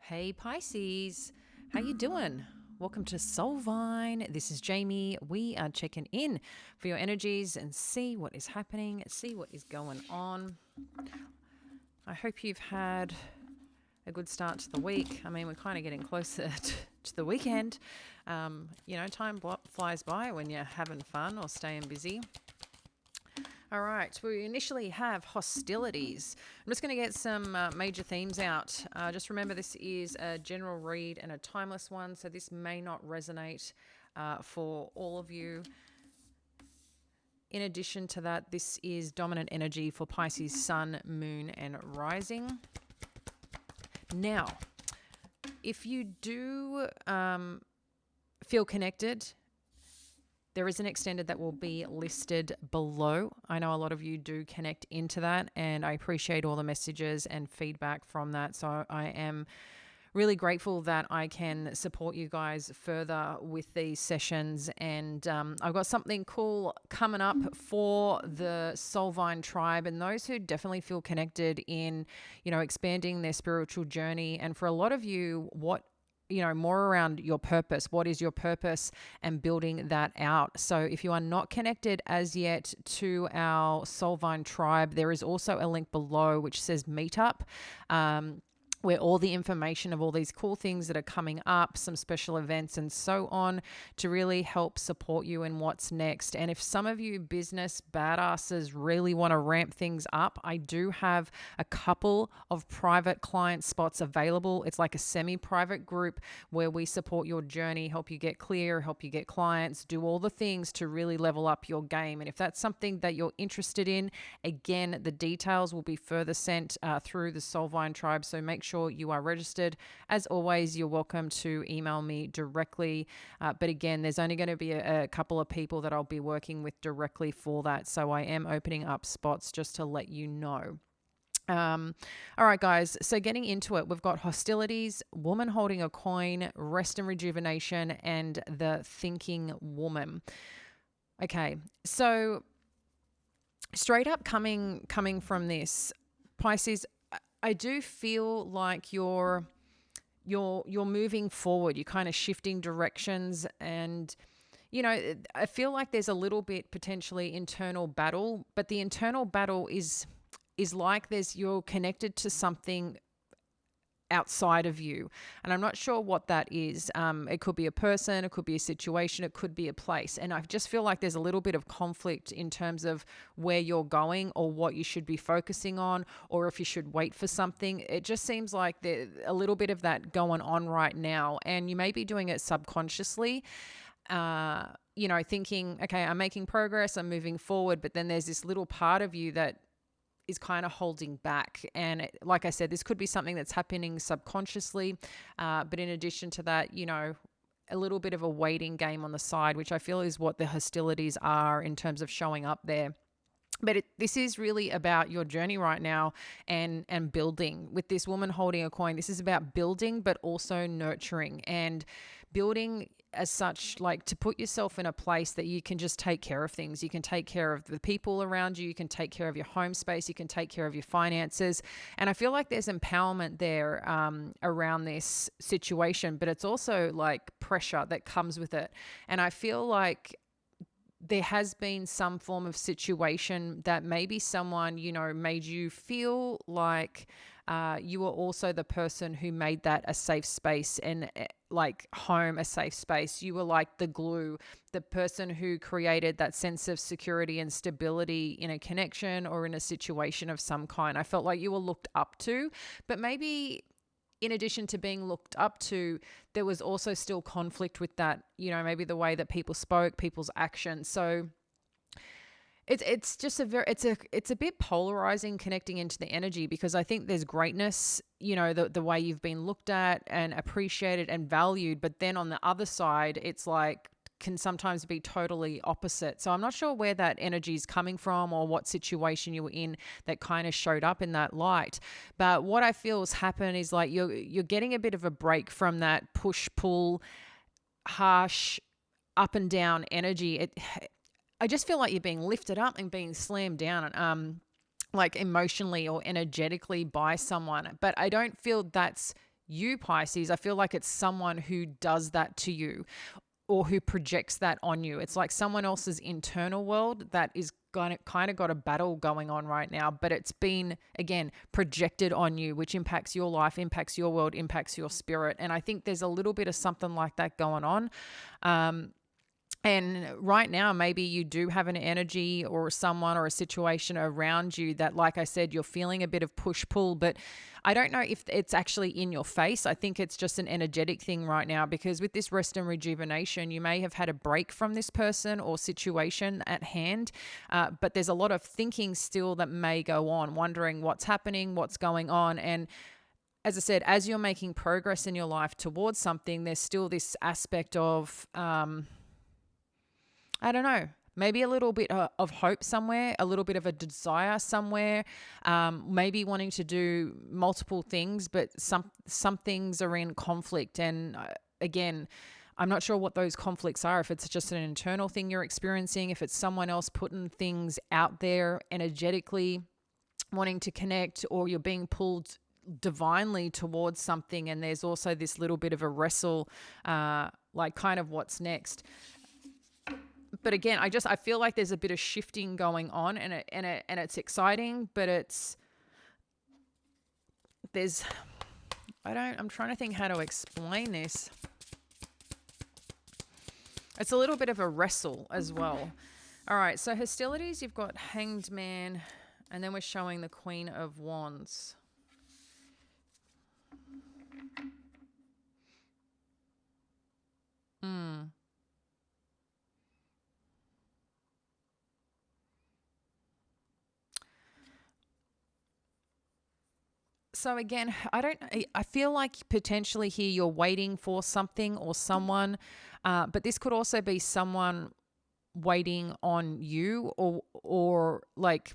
Hey Pisces, how you doing? Welcome to Soulvine. This is Jamie. We are checking in for your energies and see what is happening, see what is going on. I hope you've had a good start to the week. I mean, we're kind of getting closer to the weekend. Time flies by when you're having fun or staying busy. All right, we initially have hostilities. I'm just going to get some major themes out. Just remember, this is a general read and a timeless one, so this may not resonate for all of you. In addition to that, this is dominant energy for Pisces, Sun, Moon, and Rising. Now, if you do feel connected, there is an extended that will be listed below. I know a lot of you do connect into that, and I appreciate all the messages and feedback from that. So I am really grateful that I can support you guys further with these sessions. And I've got something cool coming up for the Soulvine tribe and those who definitely feel connected in, expanding their spiritual journey. And for a lot of you, more around your purpose. What is your purpose and building that out? So if you are not connected as yet to our Soulvine tribe, there is also a link below which says Meetup. Where all the information of all these cool things that are coming up, some special events and so on, to really help support you in what's next. And if some of you business badasses really want to ramp things up, I do have a couple of private client spots available. It's like a semi-private group where we support your journey, help you get clear, help you get clients, do all the things to really level up your game. And if that's something that you're interested in, again, the details will be further sent through the Soulvine tribe. So make sure you are registered. As always, you're welcome to email me directly. But again, there's only going to be a couple of people that I'll be working with directly for that. So I am opening up spots just to let you know. All right, guys. So getting into it, we've got hostilities, woman holding a coin, rest and rejuvenation, and the thinking woman. Okay. So straight up coming from this, Pisces, I do feel like you're moving forward. You're kind of shifting directions, and I feel like there's a little bit potentially internal battle, but the internal battle is like you're connected to something outside of you, and I'm not sure what that is. It could be a person, it could be a situation, it could be a place, and I just feel like there's a little bit of conflict in terms of where you're going or what you should be focusing on, or if you should wait for something. It just seems like there's a little bit of that going on right now, and you may be doing it subconsciously, thinking, okay, I'm making progress, I'm moving forward, but then there's this little part of you that is kind of holding back. And like I said, this could be something that's happening subconsciously. But in addition to that, a little bit of a waiting game on the side, which I feel is what the hostilities are in terms of showing up there. But this is really about your journey right now and building. With this woman holding a coin, this is about building, but also nurturing, and building as such, like to put yourself in a place that you can just take care of things. You can take care of the people around you. You can take care of your home space. You can take care of your finances. And I feel like there's empowerment there around this situation, but it's also like pressure that comes with it. And I feel like there has been some form of situation that maybe someone, made you feel like you were also the person who made that a safe space, and like home a safe space. You were like the glue, the person who created that sense of security and stability in a connection or in a situation of some kind. I felt like you were looked up to, but maybe in addition to being looked up to, there was also still conflict with that, maybe the way that people spoke, people's actions. So it's just it's a bit polarizing connecting into the energy, because I think there's greatness, the way you've been looked at and appreciated and valued. But then on the other side, it's like, can sometimes be totally opposite. So I'm not sure where that energy is coming from or what situation you were in that kind of showed up in that light. But what I feel has happened is like you're getting a bit of a break from that push-pull, harsh, up and down energy. I just feel like you're being lifted up and being slammed down, like emotionally or energetically by someone. But I don't feel that's you, Pisces. I feel like it's someone who does that to you or who projects that on you. It's like someone else's internal world that is kind of got a battle going on right now, but it's been, again, projected on you, which impacts your life, impacts your world, impacts your spirit. And I think there's a little bit of something like that going on. And right now, maybe you do have an energy or someone or a situation around you that, like I said, you're feeling a bit of push-pull, but I don't know if it's actually in your face. I think it's just an energetic thing right now, because with this rest and rejuvenation, you may have had a break from this person or situation at hand, but there's a lot of thinking still that may go on, wondering what's happening, what's going on. And as I said, as you're making progress in your life towards something, there's still this aspect of I don't know, maybe a little bit of hope somewhere, a little bit of a desire somewhere, maybe wanting to do multiple things, but some things are in conflict. And again, I'm not sure what those conflicts are, if it's just an internal thing you're experiencing, if it's someone else putting things out there energetically, wanting to connect, or you're being pulled divinely towards something. And there's also this little bit of a wrestle, like kind of what's next. But again, I feel like there's a bit of shifting going on, and it's exciting, but I'm trying to think how to explain this. It's a little bit of a wrestle as well. All right, so hostilities, you've got Hanged Man, and then we're showing the Queen of Wands. So again, I feel like potentially here you're waiting for something or someone, but this could also be someone waiting on you, or like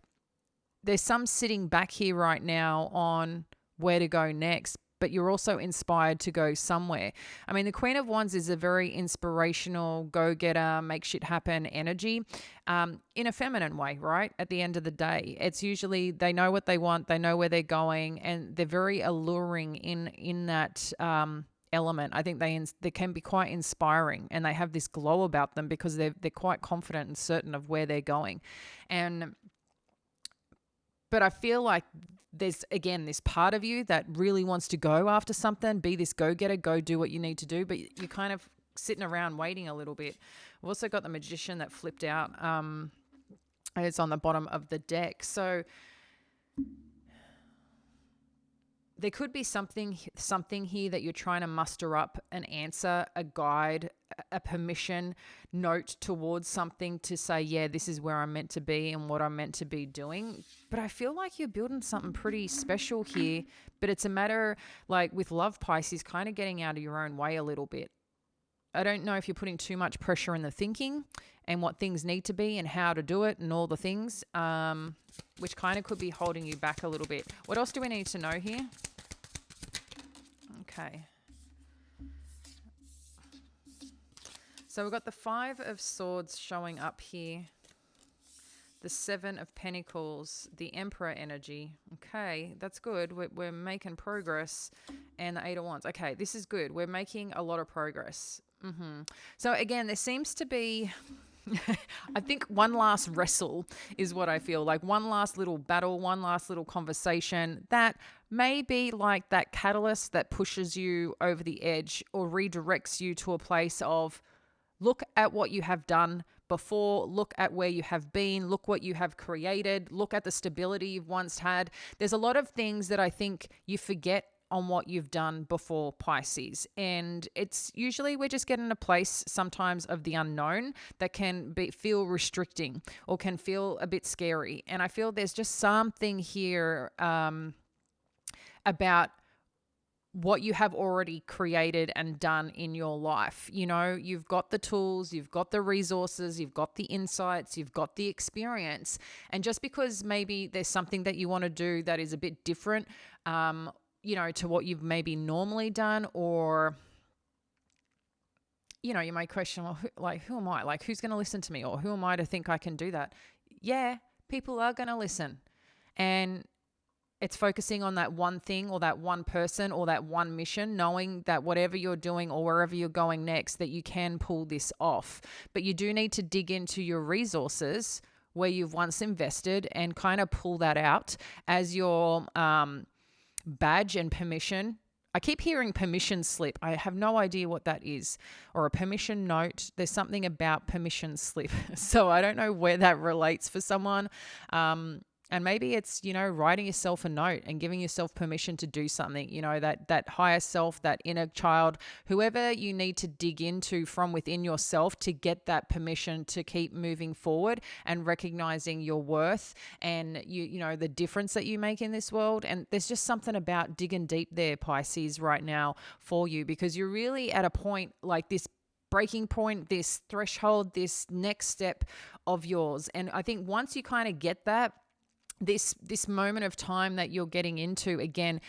there's some sitting back here right now on where to go next, but you're also inspired to go somewhere. I mean, the Queen of Wands is a very inspirational, go-getter, make shit happen energy, in a feminine way, right? At the end of the day, it's usually they know what they want, they know where they're going, and they're very alluring in that element. I think they can be quite inspiring, and they have this glow about them because they're quite confident and certain of where they're going. But I feel like there's, again, this part of you that really wants to go after something, be this go-getter, go do what you need to do, but you're kind of sitting around waiting a little bit. We've also got the Magician that flipped out. It's on the bottom of the deck. So there could be something here that you're trying to muster up an answer, a guide, a permission note towards something to say, yeah, this is where I'm meant to be and what I'm meant to be doing. But I feel like you're building something pretty special here, but it's a matter, like with love, Pisces, kind of getting out of your own way a little bit. I don't know if you're putting too much pressure in the thinking and what things need to be and how to do it and all the things, which kind of could be holding you back a little bit. What else do we need to know here? Okay. So we've got the Five of Swords showing up here. The Seven of Pentacles, the Emperor energy. Okay, that's good. We're making progress. And the Eight of Wands. Okay, this is good. We're making a lot of progress. So again, there seems to be... I think one last wrestle is what I feel like. One last little battle, one last little conversation that may be like that catalyst that pushes you over the edge or redirects you to a place of look at what you have done before, look at where you have been, look what you have created, look at the stability you've once had. There's a lot of things that I think you forget on what you've done before, Pisces. And it's usually we're just getting a place sometimes of the unknown that can feel restricting or can feel a bit scary. And I feel there's just something here about what you have already created and done in your life. You know, you've got the tools, you've got the resources, you've got the insights, you've got the experience. And just because maybe there's something that you want to do that is a bit different, you know, to what you've maybe normally done, or, you know, you might question, well, who am I? Like, who's going to listen to me? Or who am I to think I can do that? Yeah, people are going to listen. And it's focusing on that one thing or that one person or that one mission, knowing that whatever you're doing or wherever you're going next, that you can pull this off. But you do need to dig into your resources where you've once invested and kind of pull that out as your badge and permission. I keep hearing permission slip. I have no idea what that is. Or a permission note. There's something about permission slip. So I don't know where that relates for someone. And maybe it's, writing yourself a note and giving yourself permission to do something, that higher self, that inner child, whoever you need to dig into from within yourself to get that permission to keep moving forward and recognizing your worth and the difference that you make in this world. And there's just something about digging deep there, Pisces, right now for you, because you're really at a point like this breaking point, this threshold, this next step of yours. And I think once you kind of get that, this moment of time that you're getting into, again,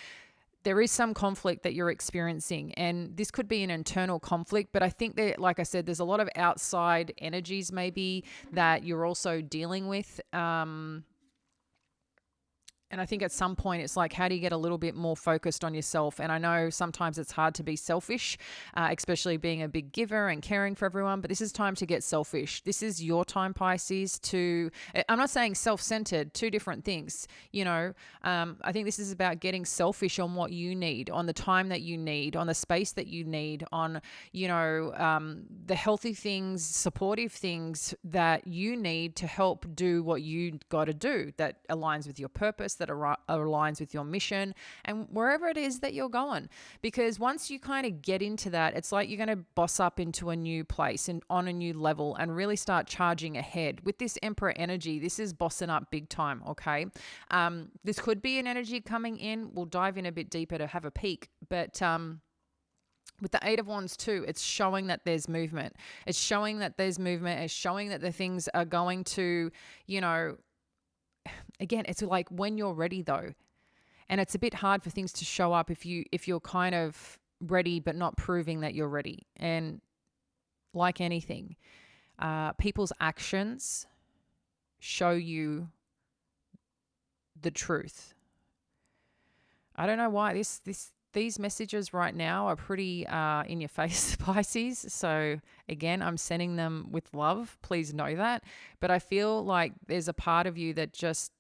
there is some conflict that you're experiencing, and this could be an internal conflict, but I think that, like I said, there's a lot of outside energies maybe that you're also dealing with. And I think at some point it's like, how do you get a little bit more focused on yourself? And I know sometimes it's hard to be selfish, especially being a big giver and caring for everyone, but this is time to get selfish. This is your time, Pisces, I'm not saying self-centered, two different things. I think this is about getting selfish on what you need, on the time that you need, on the space that you need, on, the healthy things, supportive things that you need to help do what you got to do that aligns with your purpose, that aligns with your mission and wherever it is that you're going. Because once you kind of get into that, it's like you're going to boss up into a new place and on a new level and really start charging ahead. With this Emperor energy, this is bossing up big time, okay? This could be an energy coming in. We'll dive in a bit deeper to have a peek. But with the Eight of Wands too, it's showing that there's movement. It's showing that there's movement. It's showing that the things are going to, again, it's like when you're ready though. And it's a bit hard for things to show up if you're kind of ready but not proving that you're ready. And like anything, people's actions show you the truth. I don't know why these messages right now are pretty in your face, Pisces. So again, I'm sending them with love. Please know that. But I feel like there's a part of you that just,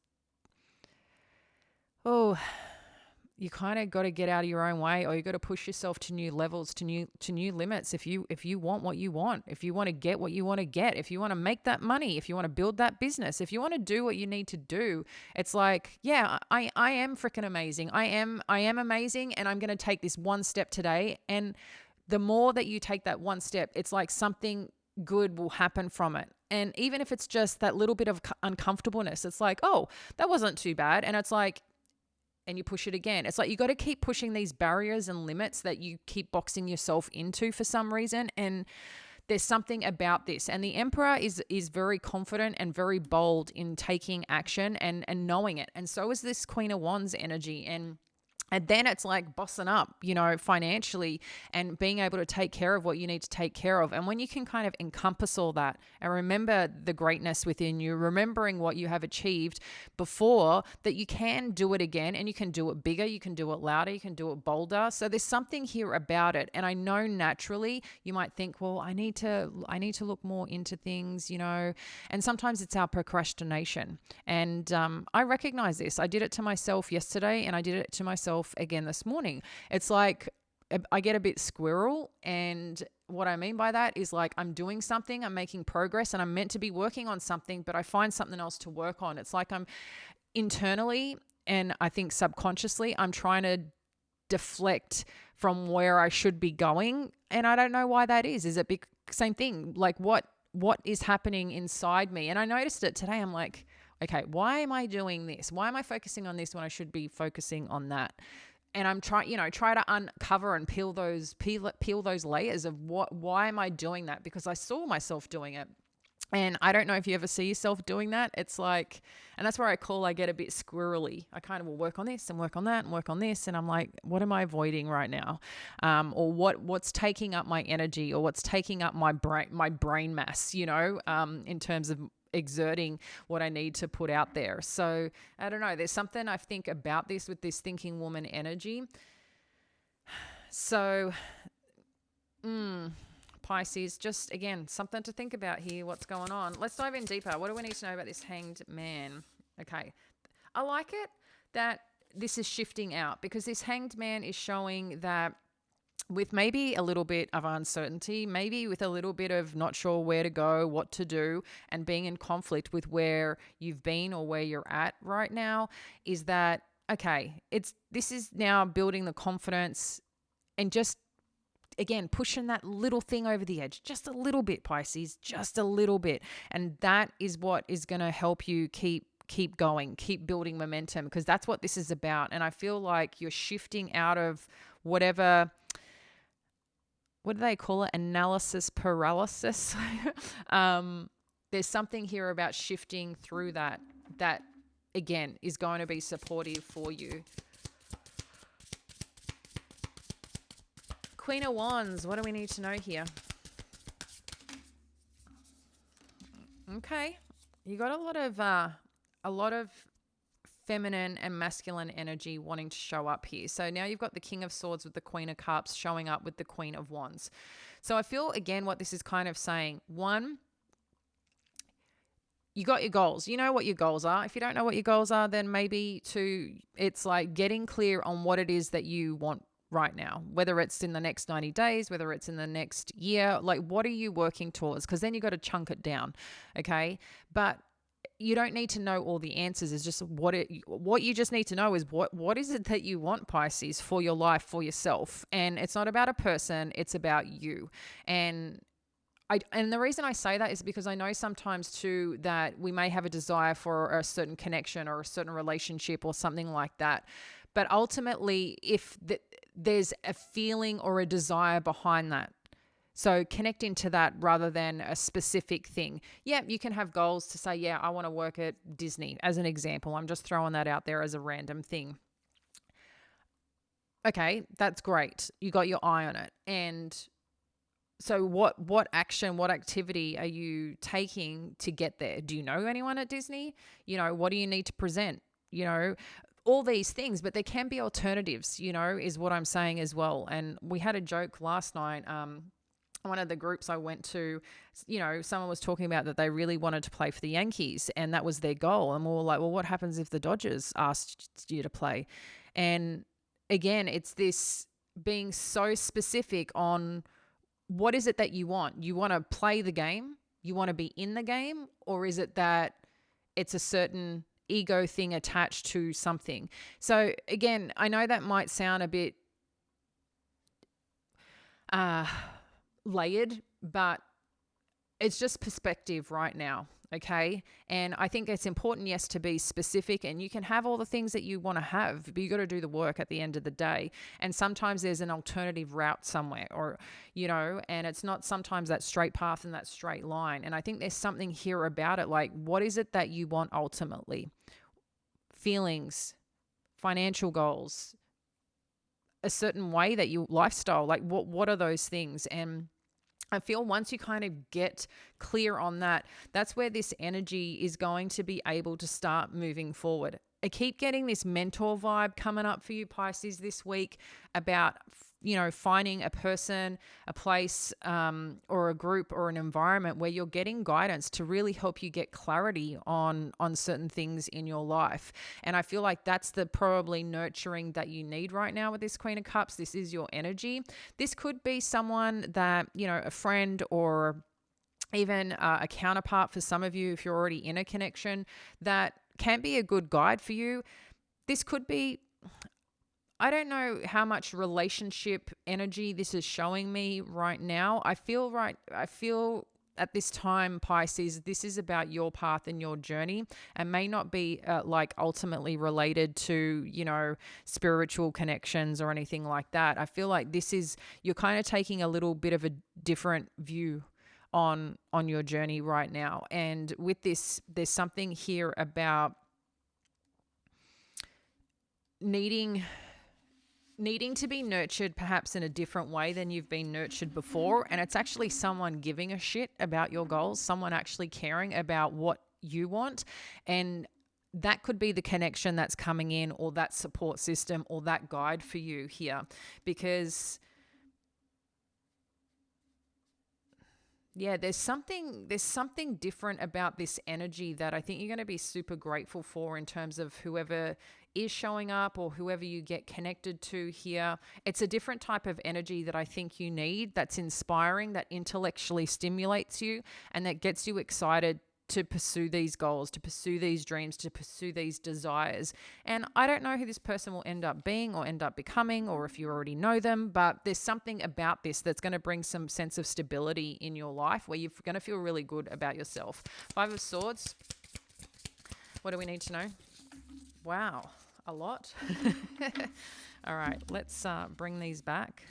you kind of got to get out of your own way, or you got to push yourself to new levels, to new limits. If you want what you want, if you want to get what you want to get, if you want to make that money, if you want to build that business, if you want to do what you need to do, it's like, yeah, I am freaking amazing. I am amazing, and I'm going to take this one step today. And the more that you take that one step, it's like something good will happen from it. And even if it's just that little bit of uncomfortableness, it's like, oh, that wasn't too bad. And it's like, and you push it again. It's like you got to keep pushing these barriers and limits that you keep boxing yourself into for some reason. And there's something about this. And the Emperor is very confident and very bold in taking action and knowing it. And so is this Queen of Wands energy. And then it's like bossing up, financially and being able to take care of what you need to take care of. And when you can kind of encompass all that and remember the greatness within you, remembering what you have achieved before, that you can do it again, and you can do it bigger, you can do it louder, you can do it bolder. So there's something here about it. And I know naturally you might think, well, I need to look more into things, and sometimes it's our procrastination. And I recognize this. I did it to myself yesterday, and I did it to myself again this morning. It's like I get a bit squirrel, and what I mean by that is like I'm doing something, I'm making progress, and I'm meant to be working on something, but I find something else to work on. It's like I'm internally, and I think subconsciously, I'm trying to deflect from where I should be going, and I don't know why that is. Is it same thing? Like what is happening inside me? And I noticed it today. I'm like, okay, why am I doing this? Why am I focusing on this when I should be focusing on that? And I'm try to uncover and peel those layers of why am I doing that? Because I saw myself doing it. And I don't know if you ever see yourself doing that. It's like, and that's where I get a bit squirrely. I kind of will work on this and work on that and work on this. And I'm like, what am I avoiding right now? Or what's taking up my energy, or what's taking up my brain mass, in terms of exerting what I need to put out there. So I don't know. There's something I think about this with this thinking woman energy. So, Pisces, just again, something to think about here. What's going on? Let's dive in deeper. What do we need to know about this hanged man? Okay. I like it that this is shifting out, because this hanged man is showing that with maybe a little bit of uncertainty, maybe with a little bit of not sure where to go, what to do, and being in conflict with where you've been or where you're at right now, is that, okay, this is now building the confidence and just, again, pushing that little thing over the edge, just a little bit, Pisces, just a little bit. And that is what is going to help you keep going, keep building momentum, because that's what this is about. And I feel like you're shifting out of whatever, what do they call it? Analysis paralysis. There's something here about shifting through that again is going to be supportive for you. Queen of Wands, what do we need to know here? Okay. You got a lot of feminine and masculine energy wanting to show up here. So now you've got the King of Swords with the Queen of Cups showing up with the Queen of Wands. So I feel, again, what this is kind of saying, one, you got your goals. You know what your goals are. If you don't know what your goals are, then maybe two, it's like getting clear on what it is that you want right now, whether it's in the next 90 days, whether it's in the next year, like what are you working towards? Because then you got to chunk it down. Okay. But you don't need to know all the answers. It's just what you just need to know is what is it that you want, Pisces, for your life, for yourself. And it's not about a person, it's about you. And the reason I say that is because I know sometimes too that we may have a desire for a certain connection or a certain relationship or something like that. But ultimately, if there's a feeling or a desire behind that, so connecting to that rather than a specific thing. Yeah, you can have goals to say, yeah, I want to work at Disney as an example. I'm just throwing that out there as a random thing. Okay, that's great. You got your eye on it. And so what action, what activity are you taking to get there? Do you know anyone at Disney? You know, what do you need to present? You know, all these things, but there can be alternatives, you know, is what I'm saying as well. And we had a joke last night, one of the groups I went to, you know, someone was talking about that they really wanted to play for the Yankees and that was their goal. And we were like, well, what happens if the Dodgers asked you to play? And again, it's this being so specific on what is it that you want? You want to play the game? You want to be in the game? Or is it that it's a certain ego thing attached to something? So again, I know that might sound a bit layered, but it's just perspective right now. Okay. And I think it's important, yes, to be specific, and you can have all the things that you want to have, but you got to do the work at the end of the day. And sometimes there's an alternative route somewhere, or, you know, and it's not sometimes that straight path and that straight line. And I think there's something here about it. Like, what is it that you want ultimately? Feelings, financial goals, a certain way that you lifestyle, like what are those things? And I feel once you kind of get clear on that, that's where this energy is going to be able to start moving forward. I keep getting this mentor vibe coming up for you, Pisces, this week about, you know, finding a person, a place, or a group or an environment where you're getting guidance to really help you get clarity on certain things in your life. And I feel like that's the probably nurturing that you need right now with this Queen of Cups. This is your energy. This could be someone that, you know, a friend or even a counterpart for some of you if you're already in a connection that can be a good guide for you. This could be, I don't know how much relationship energy this is showing me right now. I feel at this time, Pisces, this is about your path and your journey, and may not be like ultimately related to, you know, spiritual connections or anything like that. I feel like this is, you're kind of taking a little bit of a different view on your journey right now. And with this, there's something here about needing needing to be nurtured perhaps in a different way than you've been nurtured before. And it's actually someone giving a shit about your goals, someone actually caring about what you want. And that could be the connection that's coming in, or that support system, or that guide for you here. Because yeah, there's something different about this energy that I think you're going to be super grateful for, in terms of whoever is showing up or whoever you get connected to here. It's a different type of energy that I think you need, that's inspiring, that intellectually stimulates you, and that gets you excited to pursue these goals, to pursue these dreams, to pursue these desires. And I don't know who this person will end up being or end up becoming, or if you already know them, but there's something about this that's going to bring some sense of stability in your life, where you're going to feel really good about yourself. 5 of Swords. What do we need to know? Wow, a lot. All right, let's bring these back.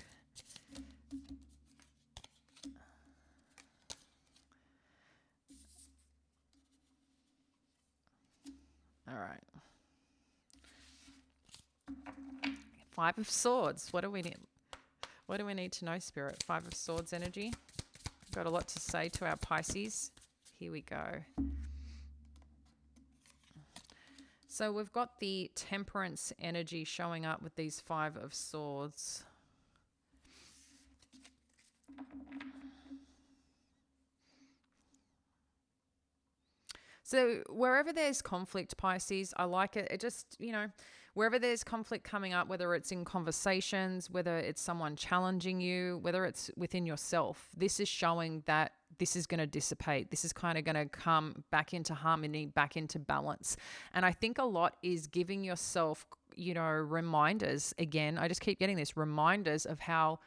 All right. 5 of Swords. What do we need? What do we need to know, Spirit? 5 of Swords energy. Got a lot to say to our Pisces. Here we go. So we've got the Temperance energy showing up with these 5 of Swords. So wherever there's conflict, Pisces, I like it. It just, wherever there's conflict coming up, whether it's in conversations, whether it's someone challenging you, whether it's within yourself, this is showing that this is going to dissipate. This is kind of going to come back into harmony, back into balance. And I think a lot is giving yourself, reminders. Again, I just keep getting this, reminders of how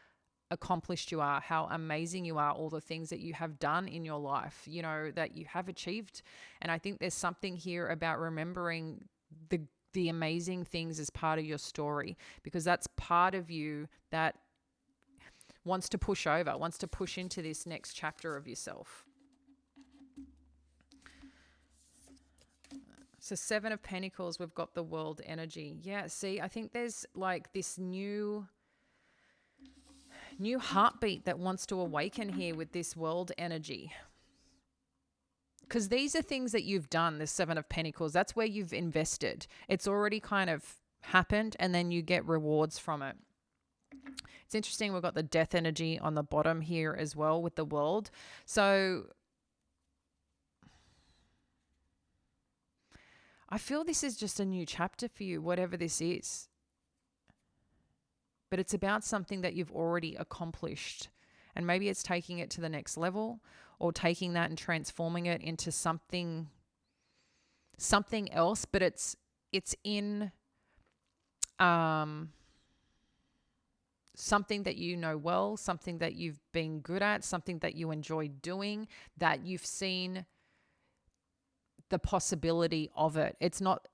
accomplished you are, how amazing you are, all the things that you have done in your life, that you have achieved. And I think there's something here about remembering the amazing things as part of your story, because that's part of you that wants to push over, wants to push into this next chapter of yourself. So 7 of Pentacles, we've got the World energy. Yeah, see, I think there's like this new heartbeat that wants to awaken here with this World energy. Because these are things that you've done, the 7 of Pentacles. That's where you've invested. It's already kind of happened, and then you get rewards from it. It's interesting, we've got the Death energy on the bottom here as well with the World. So I feel this is just a new chapter for you, whatever this is. But it's about something that you've already accomplished. And maybe it's taking it to the next level, or taking that and transforming it into something else, but it's in something that you know well, something that you've been good at, something that you enjoy doing, that you've seen the possibility of it. It's not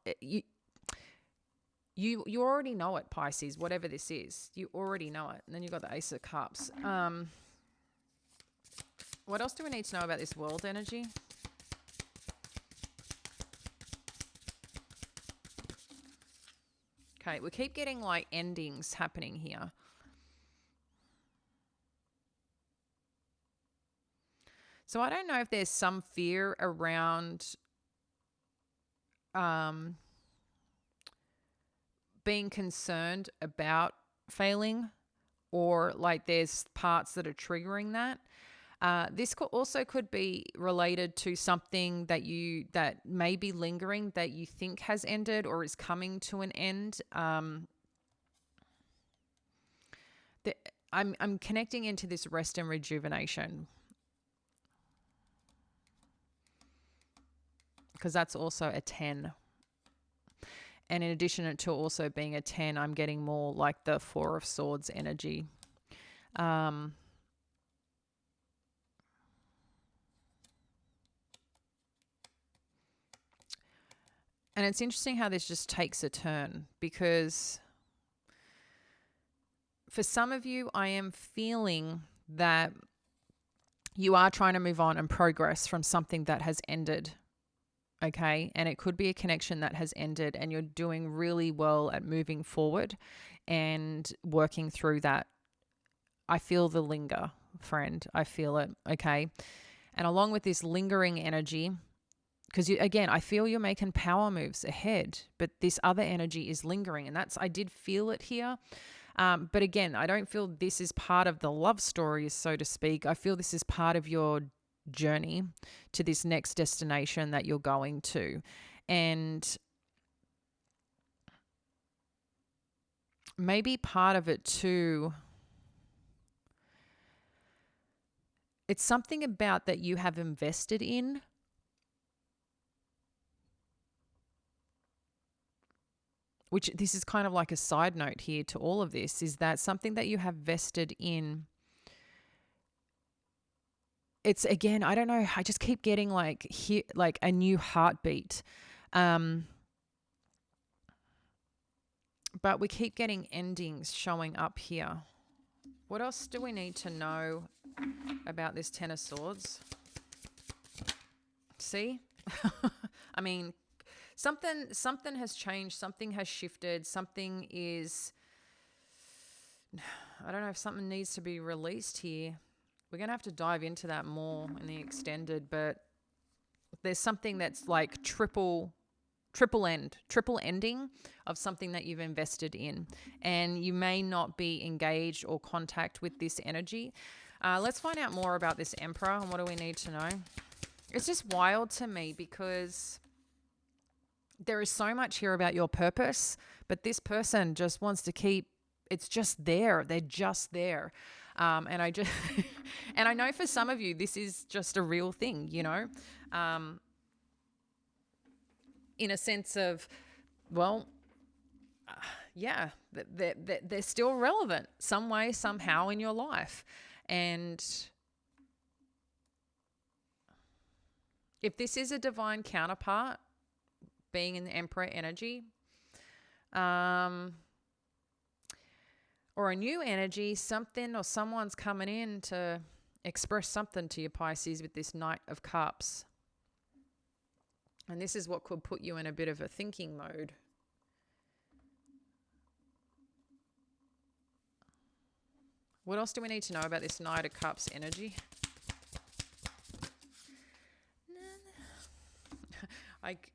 you already know it, Pisces, whatever this is. You already know it. And then you've got the Ace of Cups. What else do we need to know about this World energy? Okay, we keep getting like endings happening here. So I don't know if there's some fear around being concerned about failing, or like there's parts that are triggering that. This could be related to something that may be lingering, that you think has ended or is coming to an end. I'm connecting into this rest and rejuvenation, because that's also a 10. And in addition to also being a 10, I'm getting more like the 4 of Swords energy. And it's interesting how this just takes a turn, because for some of you, I am feeling that you are trying to move on and progress from something that has ended. Okay. And it could be a connection that has ended and you're doing really well at moving forward and working through that. I feel the linger, friend. I feel it. Okay. And along with this lingering energy, because again, I feel you're making power moves ahead, but this other energy is lingering. And I did feel it here. But again, I don't feel this is part of the love story, so to speak. I feel this is part of your journey to this next destination that you're going to. And maybe part of it too, it's something about that you have invested in. Which this is kind of like a side note here to all of this, is that something that you have vested in. It's again, I don't know. I just keep getting like a new heartbeat. But we keep getting endings showing up here. What else do we need to know about this Ten of Swords? See? I mean, something has changed. Something has shifted. Something is... I don't know if something needs to be released here. We're going to have to dive into that more in the extended, but there's something that's like triple ending of something that you've invested in, and you may not be engaged or contact with this energy. Let's find out more about this Emperor and what do we need to know. It's just wild to me because there is so much here about your purpose, but this person just wants to keep, it's just there. They're just there. And I just, and I know for some of you, this is just a real thing, you know, in a sense of, well, yeah, they're still relevant some way, somehow in your life. And if this is a divine counterpart, being in the Emperor energy, or a new energy, something or someone's coming in to express something to you, Pisces, with this Knight of Cups. And this is what could put you in a bit of a thinking mode. What else do we need to know about this Knight of Cups energy?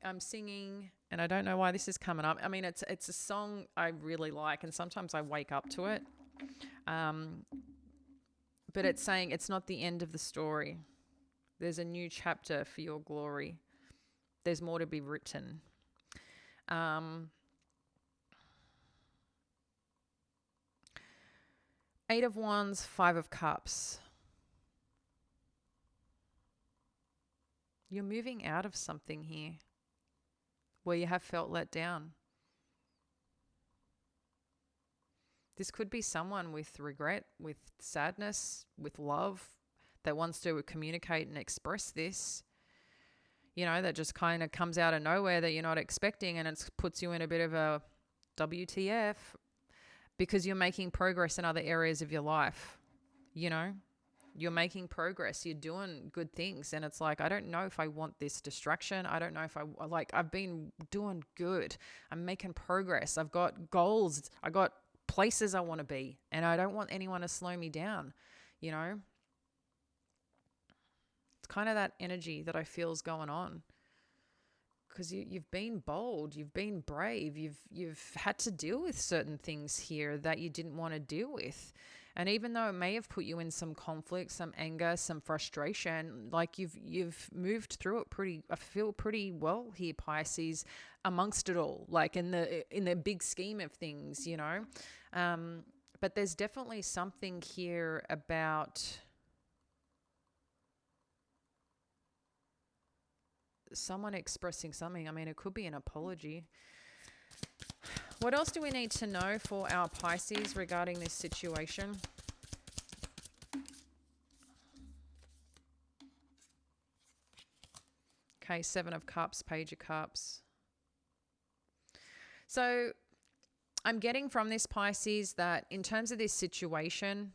I'm singing, and I don't know why this is coming up. I mean, it's a song I really like, and sometimes I wake up to it. But it's saying it's not the end of the story. There's a new chapter for your glory. There's more to be written. Eight of Wands, Five of Cups. You're moving out of something here where you have felt let down. This could be someone with regret, with sadness, with love that wants to communicate and express this. You know, that just kind of comes out of nowhere that you're not expecting, and it puts you in a bit of a WTF because you're making progress in other areas of your life. You know, you're making progress. You're doing good things. And it's like, I don't know if I want this distraction. I don't know if I've been doing good. I'm making progress. I've got goals. I got places I want to be, and I don't want anyone to slow me down. You know, it's kind of that energy that I feel is going on. Because you've been bold, you've been brave, you've had to deal with certain things here that you didn't want to deal with. And even though it may have put you in some conflict, some anger, some frustration, like you've moved through it I feel pretty well here, Pisces, amongst it all, like in the big scheme of things, you know. But there's definitely something here about someone expressing something. I mean, it could be an apology. What else do we need to know for our Pisces regarding this situation? Okay, Seven of Cups, Page of Cups. So I'm getting from this, Pisces, that in terms of this situation,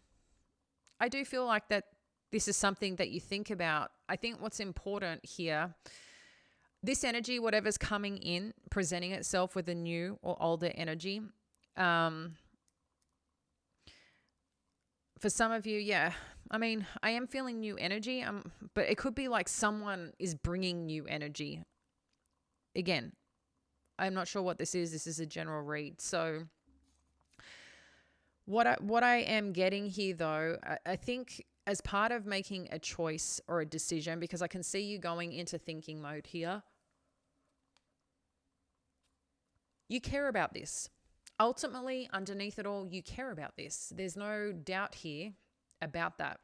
I do feel like that this is something that you think about. I think what's important here, this energy, whatever's coming in, presenting itself with a new or older energy. For some of you, yeah, I mean, I am feeling new energy, but it could be like someone is bringing new energy. Again, I'm not sure what this is. This is a general read. So what I am getting here, though, I think as part of making a choice or a decision, because I can see you going into thinking mode here, you care about this. Ultimately, underneath it all, you care about this. There's no doubt here about that.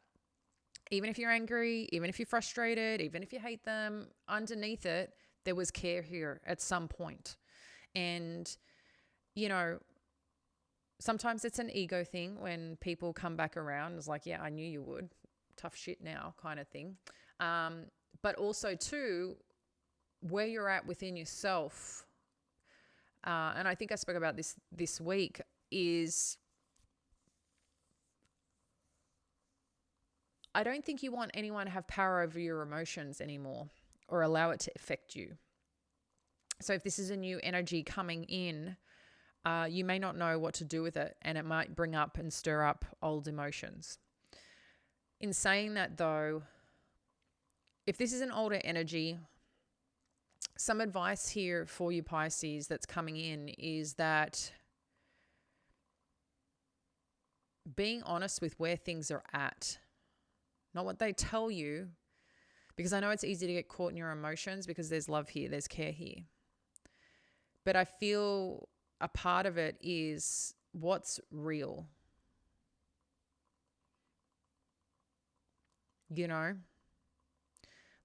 Even if you're angry, even if you're frustrated, even if you hate them, underneath it, there was care here at some point. And, you know, sometimes it's an ego thing when people come back around. It's like, yeah, I knew you would. Tough shit now kind of thing. But also, too, where you're at within yourself, and I think I spoke about this week, is I don't think you want anyone to have power over your emotions anymore or allow it to affect you. So if this is a new energy coming in, you may not know what to do with it, and it might bring up and stir up old emotions. In saying that, though, if this is an older energy, some advice here for you Pisces that's coming in is that being honest with where things are at, not what they tell you, because I know it's easy to get caught in your emotions because there's love here, there's care here. But I feel a part of it is what's real. You know?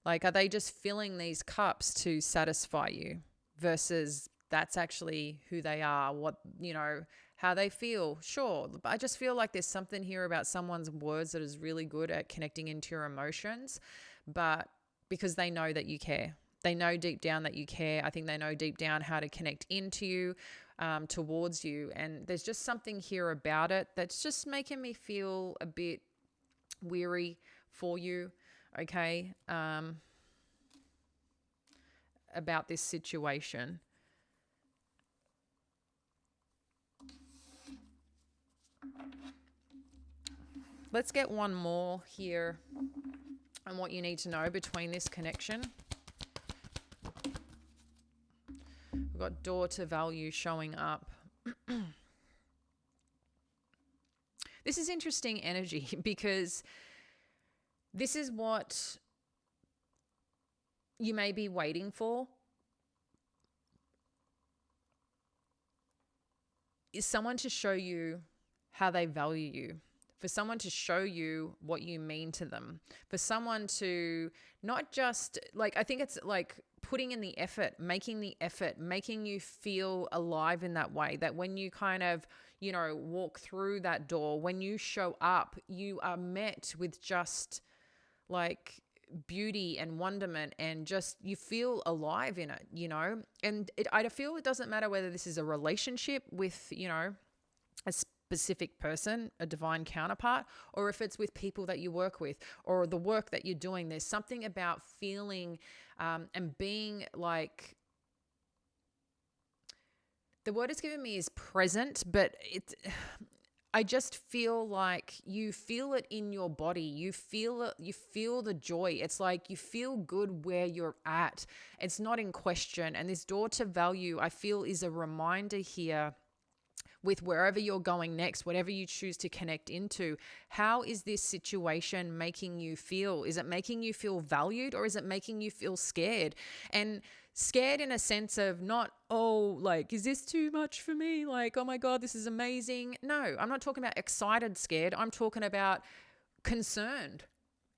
Like, are they just filling these cups to satisfy you versus that's actually who they are, what, you know, how they feel? Sure. But I just feel like there's something here about someone's words that is really good at connecting into your emotions, but because they know that you care. They know deep down that you care. I think they know deep down how to connect into you, towards you. And there's just something here about it that's just making me feel a bit weary for you. Okay, about this situation. Let's get one more here on what you need to know between this connection. We've got door to value showing up. This is interesting energy because this is what you may be waiting for, is someone to show you how they value you, for someone to show you what you mean to them, for someone to not just, like, I think it's like putting in the effort, making you feel alive in that way, that when you kind of, you know, walk through that door, when you show up, you are met with just like beauty and wonderment, and just you feel alive in it, you know. And I feel it doesn't matter whether this is a relationship with, you know, a specific person, a divine counterpart, or if it's with people that you work with or the work that you're doing. There's something about feeling and being like, the word it's given me is present, but I just feel like you feel it in your body. You feel it, you feel the joy. It's like you feel good where you're at. It's not in question. And this door to value, I feel, is a reminder here with wherever you're going next, whatever you choose to connect into. How is this situation making you feel? Is it making you feel valued, or is it making you feel scared? And scared in a sense of not, oh, like, is this too much for me? Like, oh my God, this is amazing. No, I'm not talking about excited scared. I'm talking about concerned,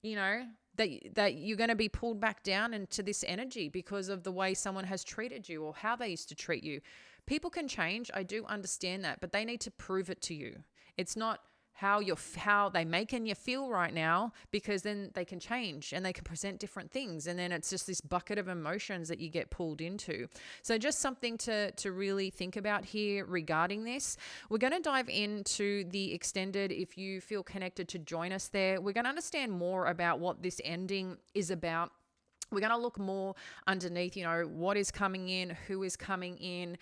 you know, that you're going to be pulled back down into this energy because of the way someone has treated you or how they used to treat you. People can change. I do understand that, but they need to prove it to you. It's not how they making you feel right now, because then they can change and they can present different things, and then it's just this bucket of emotions that you get pulled into. So just something to really think about here regarding this. We're going to dive into the extended. If you feel connected to join us there, we're going to understand more about what this ending is about. we're going to look more underneath, what is coming in, who is coming in,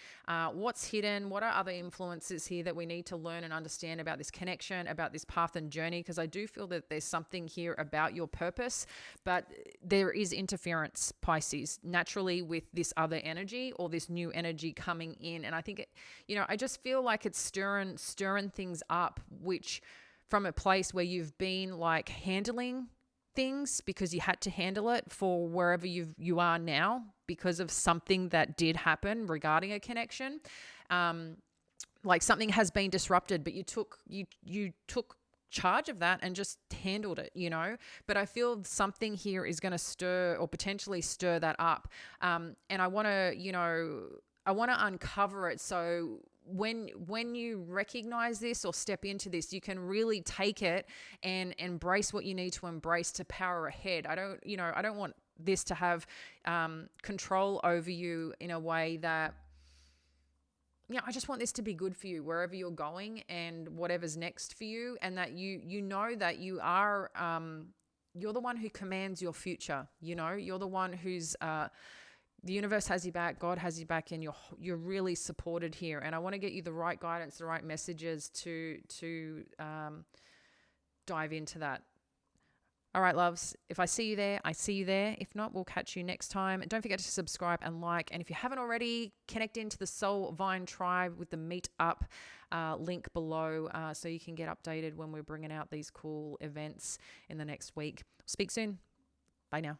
what's hidden, what are other influences here that we need to learn and understand about this connection, about this path and journey, because I do feel that there's something here about your purpose, but there is interference, Pisces, naturally with this other energy or this new energy coming in. And I think, I just feel like it's stirring things up, which from a place where you've been like handling things because you had to handle it for wherever you are now because of something that did happen regarding a connection. Like something has been disrupted, but you took charge of that and just handled it, But I feel something here is going to stir or potentially stir that up. And I want to, uncover it. So when you recognize this or step into this, you can really take it and embrace what you need to embrace to power ahead. I don't want this to have control over you in a way that, I just want this to be good for you wherever you're going and whatever's next for you, and that you know that you are you're the one who commands your future. You're the one who's the universe has your back, God has your back, and you're really supported here. And I want to get you the right guidance, the right messages to dive into that. All right, loves. If I see you there, I see you there. If not, we'll catch you next time. Don't forget to subscribe and like. And if you haven't already, connect into the Soul Vine Tribe with the Meetup link below so you can get updated when we're bringing out these cool events in the next week. Speak soon. Bye now.